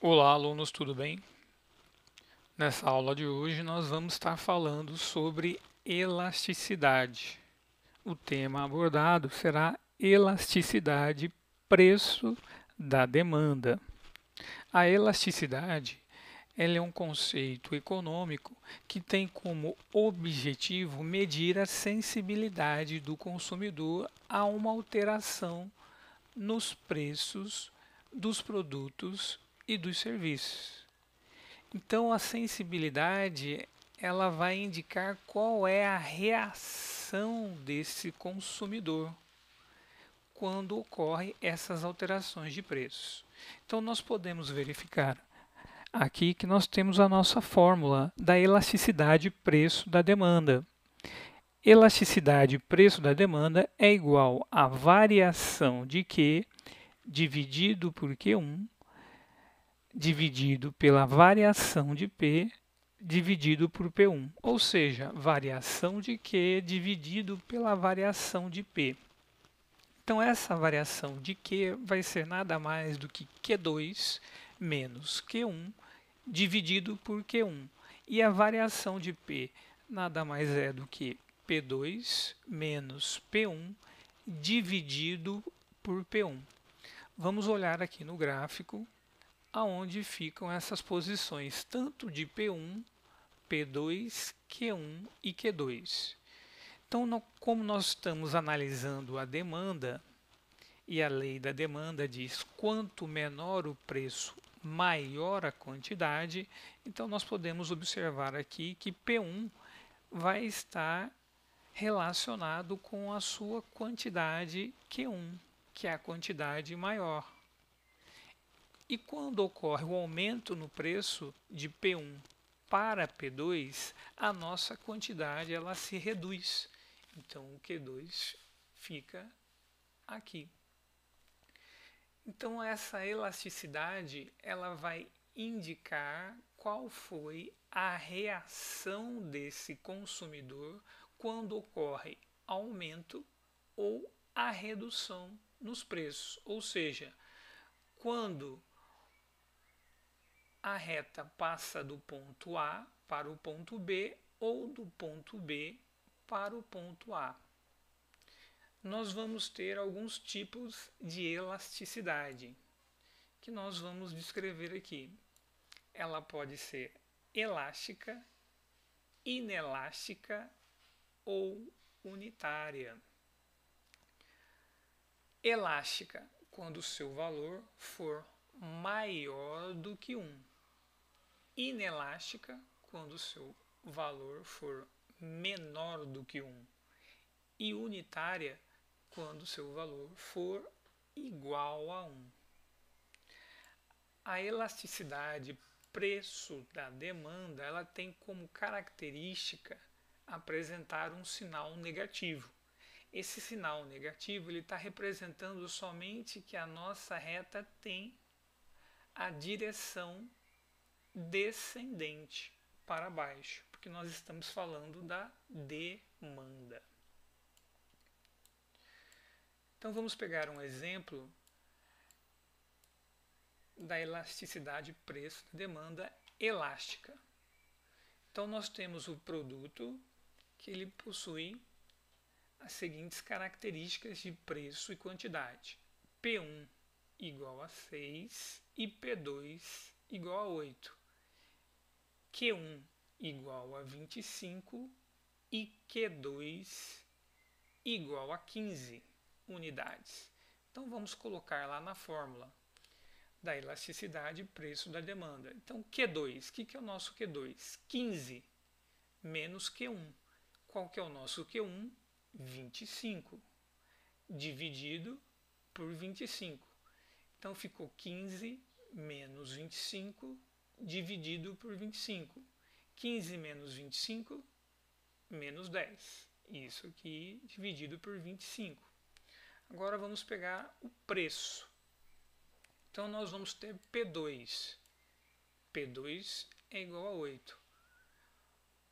Olá, alunos, tudo bem? Nessa aula de hoje nós vamos estar falando sobre elasticidade. O tema abordado será elasticidade, preço da demanda. A elasticidade, ela é um conceito econômico que tem como objetivo medir a sensibilidade do consumidor a uma alteração nos preços dos produtos e dos serviços. Então, a sensibilidade ela vai indicar qual é a reação desse consumidor quando ocorrem essas alterações de preço. Então, nós podemos verificar aqui que nós temos a nossa fórmula da elasticidade preço da demanda. Elasticidade preço da demanda é igual à variação de Q dividido por Q1 dividido pela variação de P dividido por P1, ou seja, variação de Q dividido pela variação de P. Então, essa variação de Q vai ser nada mais do que Q2 menos Q1 dividido por Q1. E a variação de P nada mais é do que P2 menos P1 dividido por P1. Vamos olhar aqui no gráfico aonde ficam essas posições, tanto de P1, P2, Q1 e Q2. Então, como nós estamos analisando a demanda, e a lei da demanda diz quanto menor o preço, maior a quantidade, então nós podemos observar aqui que P1 vai estar relacionado com a sua quantidade Q1, que é a quantidade maior. E quando ocorre o aumento no preço de P1 para P2, a nossa quantidade ela se reduz. Então, o Q2 fica aqui. Então, essa elasticidade ela vai indicar qual foi a reação desse consumidor quando ocorre aumento ou a redução nos preços. Ou seja, quando a reta passa do ponto A para o ponto B ou do ponto B para o ponto A. Nós vamos ter alguns tipos de elasticidade que nós vamos descrever aqui. Ela pode ser elástica, inelástica ou unitária. Elástica, quando o seu valor for maior do que 1. Inelástica, quando o seu valor for menor do que 1. E unitária, quando o seu valor for igual a 1. A elasticidade preço da demanda, ela tem como característica apresentar um sinal negativo. Esse sinal negativo está representando somente que a nossa reta tem a direção descendente para baixo, porque nós estamos falando da demanda. Então vamos pegar um exemplo da elasticidade preço da demanda elástica. Então nós temos o produto que ele possui as seguintes características de preço e quantidade: P1 igual a 6 e P2 igual a 8. Q1 igual a 25 e Q2 igual a 15 unidades. Então vamos colocar lá na fórmula da elasticidade preço da demanda. Então Q2, o que é o nosso Q2? 15 menos Q1. Qual que é o nosso Q1? 25 dividido por 25. Então ficou 15 menos 25 dividido por 25. 15 menos 25, menos 10. Isso aqui dividido por 25. Agora vamos pegar o preço. Então nós vamos ter P2. P2 é igual a 8.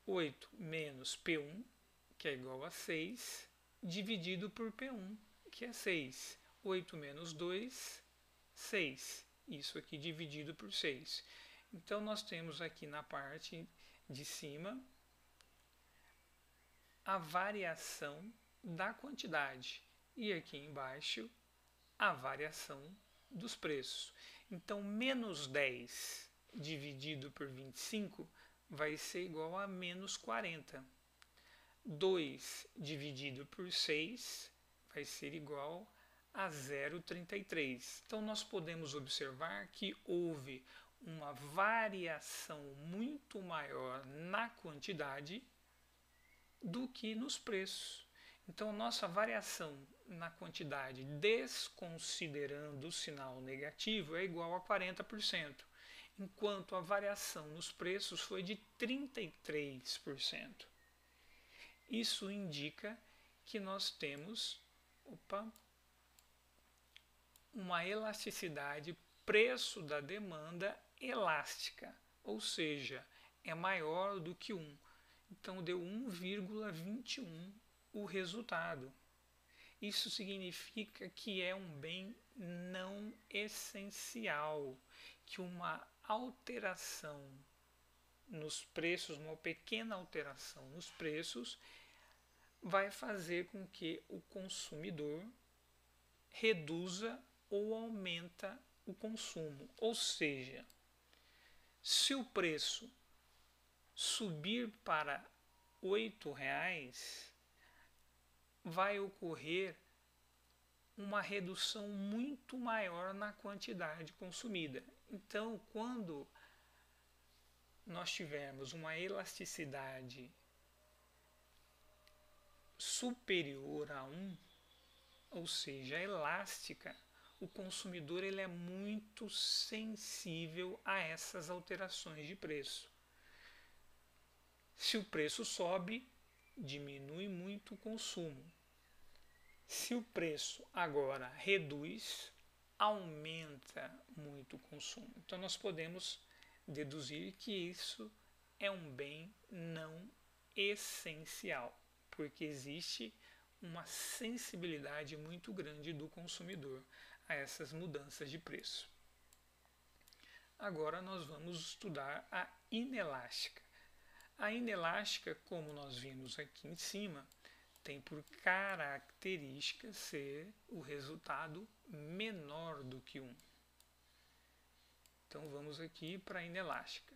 8 menos P1, que é igual a 6, dividido por P1, que é 6. 8 menos 2, 6. isso aqui dividido por 6. Então, nós temos aqui na parte de cima a variação da quantidade e aqui embaixo a variação dos preços. Então, menos 10 dividido por 25 vai ser igual a menos 40. 2 dividido por 6 vai ser igual a 0,33. Então, nós podemos observar que houve uma variação muito maior na quantidade do que nos preços. Então, nossa variação na quantidade, desconsiderando o sinal negativo, é igual a 40%, enquanto a variação nos preços foi de 33%. Isso indica que nós temos uma elasticidade preço da demanda elástica, ou seja, é maior do que 1. Então, deu 1,21 o resultado. Isso significa que é um bem não essencial, que uma alteração nos preços, uma pequena alteração nos preços, vai fazer com que o consumidor reduza ou aumenta o consumo. Ou seja, se o preço subir para R$ 8,00, vai ocorrer uma redução muito maior na quantidade consumida. Então, quando nós tivermos uma elasticidade superior a 1, ou seja, elástica, o consumidor ele é muito sensível a essas alterações de preço. Se o preço sobe, diminui muito o consumo. Se o preço agora reduz, aumenta muito o consumo. Então, nós podemos deduzir que isso é um bem não essencial, porque existe uma sensibilidade muito grande do consumidor a essas mudanças de preço. Agora nós vamos estudar a inelástica. A inelástica, como nós vimos aqui em cima, tem por característica ser o resultado menor do que 1. Então vamos aqui para a inelástica.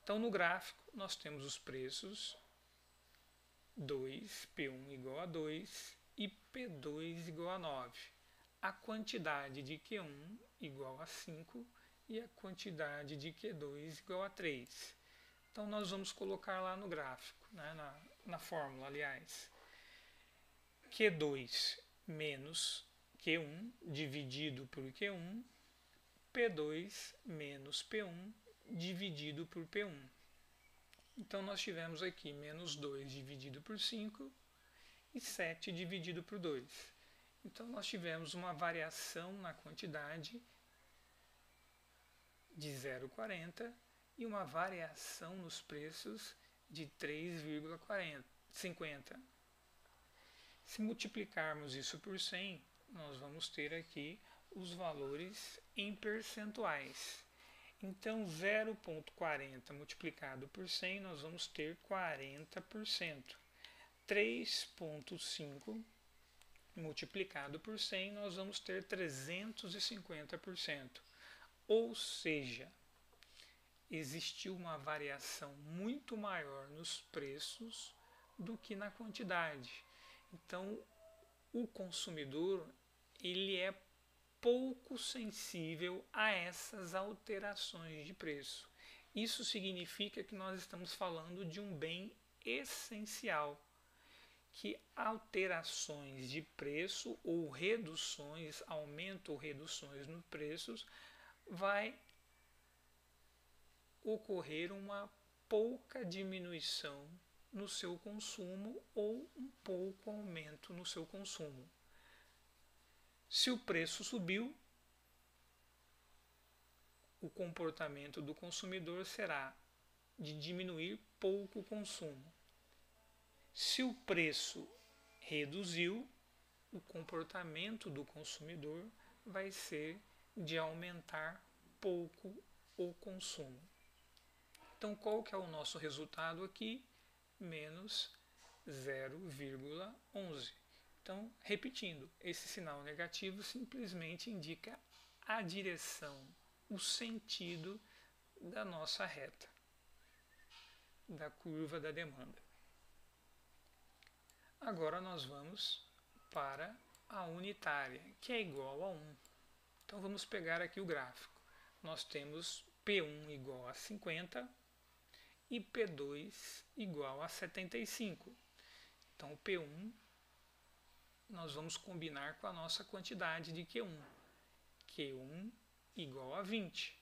Então no gráfico nós temos os preços 2, P1 igual a 2 e P2 igual a 9. A quantidade de Q1 igual a 5 e a quantidade de Q2 igual a 3. Então nós vamos colocar lá no gráfico, né, na fórmula, aliás. Q2 menos Q1 dividido por Q1, P2 menos P1 dividido por P1. Então, nós tivemos aqui menos 2 dividido por 5 e 7 dividido por 2. Então, nós tivemos uma variação na quantidade de 0,40 e uma variação nos preços de 3,50. Se multiplicarmos isso por 100, nós vamos ter aqui os valores em percentuais. Então, 0,40 multiplicado por 100, nós vamos ter 40%. 3,5 multiplicado por 100, nós vamos ter 350%. Ou seja, existiu uma variação muito maior nos preços do que na quantidade. Então, o consumidor ele é pouco sensível a essas alterações de preço. Isso significa que nós estamos falando de um bem essencial, que alterações de preço ou reduções, aumento ou reduções nos preços, vai ocorrer uma pouca diminuição no seu consumo ou um pouco aumento no seu consumo. Se o preço subiu, o comportamento do consumidor será de diminuir pouco o consumo. Se o preço reduziu, o comportamento do consumidor vai ser de aumentar pouco o consumo. Então, qual que é o nosso resultado aqui? Menos 0,11. Então, repetindo, esse sinal negativo simplesmente indica a direção, o sentido da nossa reta, da curva da demanda. Agora nós vamos para a unitária, que é igual a 1. Então vamos pegar aqui o gráfico. Nós temos P1 igual a 50 e P2 igual a 75. Então o P1 nós vamos combinar com a nossa quantidade de Q1. Q1 igual a 20.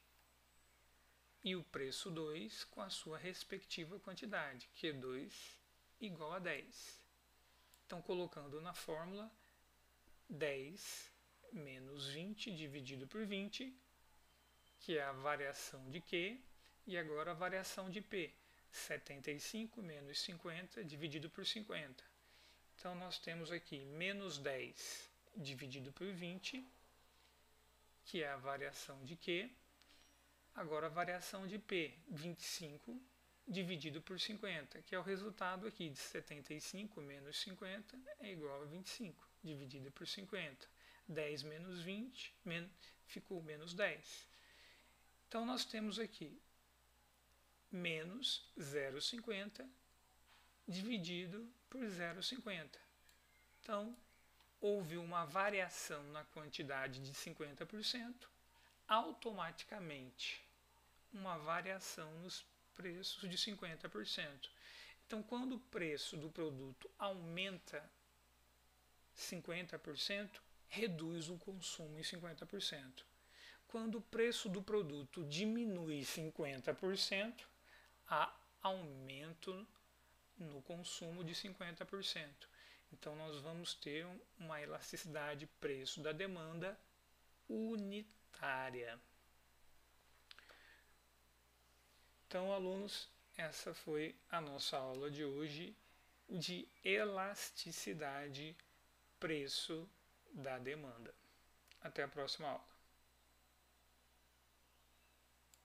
E o preço 2 com a sua respectiva quantidade, Q2 igual a 10. Então, colocando na fórmula, 10 menos 20 dividido por 20, que é a variação de Q, e agora a variação de P, 75 menos 50 dividido por 50. Então, nós temos aqui menos 10 dividido por 20, que é a variação de Q. Agora, a variação de P, 25 dividido por 50, que é o resultado aqui de 75 menos 50 é igual a 25, dividido por 50. 10 menos 20 ficou menos 10. Então, nós temos aqui menos 0,50 dividido por 0,50. Então, houve uma variação na quantidade de 50%, automaticamente uma variação nos preços de 50%. Então, quando o preço do produto aumenta 50%, reduz o consumo em 50%. Quando o preço do produto diminui 50%, há aumento no consumo de 50%. Então, nós vamos ter uma elasticidade preço da demanda unitária. Então, alunos, essa foi a nossa aula de hoje de elasticidade preço da demanda. Até a próxima aula.